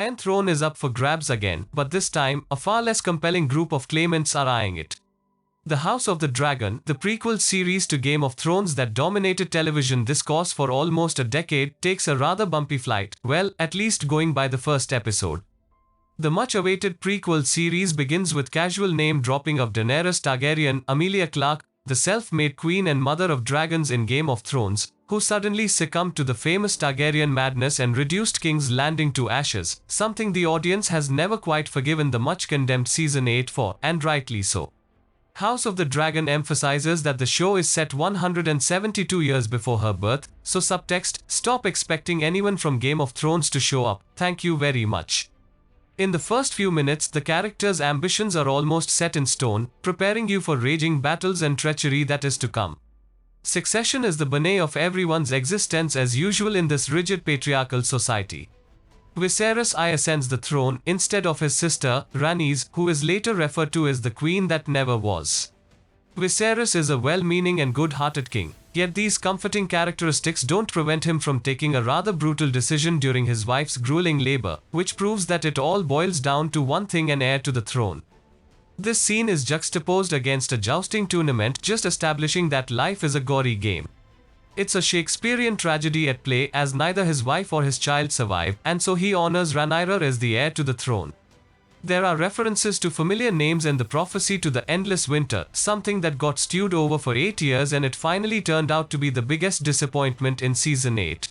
Iron Throne is up for grabs again, but this time, a far less compelling group of claimants are eyeing it. The House of the Dragon, the prequel series to Game of Thrones that dominated television discourse for almost a decade, takes a rather bumpy flight, well, at least going by the first episode. The much-awaited prequel series begins with casual name-dropping of Daenerys Targaryen, Emilia Clarke, the self-made queen and mother of dragons in Game of Thrones, who suddenly succumbed to the famous Targaryen madness and reduced King's Landing to ashes, something the audience has never quite forgiven the much-condemned Season 8 for, and rightly so. House of the Dragon emphasizes that the show is set 172 years before her birth, so subtext, stop expecting anyone from Game of Thrones to show up, thank you very much. In the first few minutes, the characters' ambitions are almost set in stone, preparing you for raging battles and treachery that is to come. Succession is the bane of everyone's existence as usual in this rigid patriarchal society. Viserys ascends the throne instead of his sister, Rhaenys, who is later referred to as the queen that never was. Viserys is a well-meaning and good-hearted king, yet these comforting characteristics don't prevent him from taking a rather brutal decision during his wife's grueling labor, which proves that it all boils down to one thing: an heir to the throne. This scene is juxtaposed against a jousting tournament, just establishing that life is a gory game. It's a Shakespearean tragedy at play, as neither his wife or his child survive, and so he honors Rhaenyra as the heir to the throne. There are references to familiar names and the prophecy to the endless winter, something that got stewed over for 8 years and it finally turned out to be the biggest disappointment in Season 8.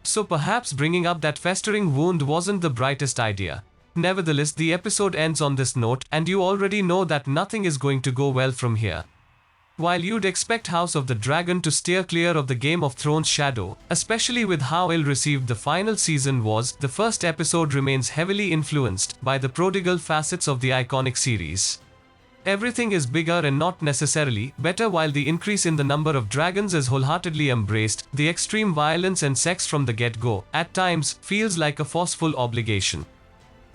So perhaps bringing up that festering wound wasn't the brightest idea. Nevertheless, the episode ends on this note, and you already know that nothing is going to go well from here. While you'd expect House of the Dragon to steer clear of the Game of Thrones shadow, especially with how ill-received the final season was, the first episode remains heavily influenced by the prodigal facets of the iconic series. Everything is bigger and not necessarily better, while the increase in the number of dragons is wholeheartedly embraced. The extreme violence and sex from the get-go, at times, feels like a forceful obligation.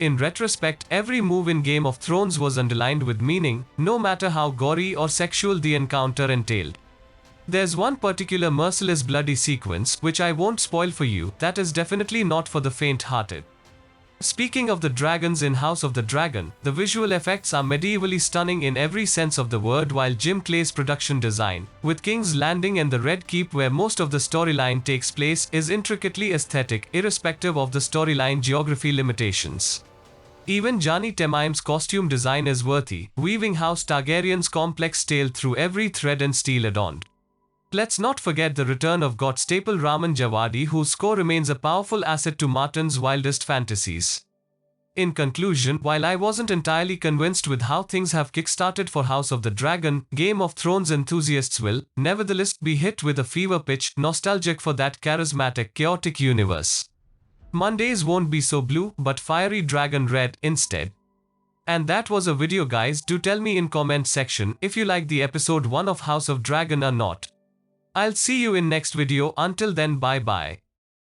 In retrospect, every move in Game of Thrones was underlined with meaning, no matter how gory or sexual the encounter entailed. There's one particular merciless bloody sequence, which I won't spoil for you, that is definitely not for the faint-hearted. Speaking of the dragons in House of the Dragon, the visual effects are medievally stunning in every sense of the word, while Jim Clay's production design, with King's Landing and the Red Keep where most of the storyline takes place, is intricately aesthetic, irrespective of the storyline geography limitations. Even Johnny Temaim's costume design is worthy, weaving House Targaryen's complex tale through every thread and steel adorned. Let's not forget the return of God staple Raman Djawadi, whose score remains a powerful asset to Martin's wildest fantasies. In conclusion, while I wasn't entirely convinced with how things have kickstarted for House of the Dragon, Game of Thrones enthusiasts will, nevertheless, be hit with a fever pitch, nostalgic for that charismatic, chaotic universe. Mondays won't be so blue, but fiery dragon red instead. And that was a video, guys. Do tell me in comment section if you like the episode 1 of House of Dragon or not. I'll see you in next video. Until then, bye bye.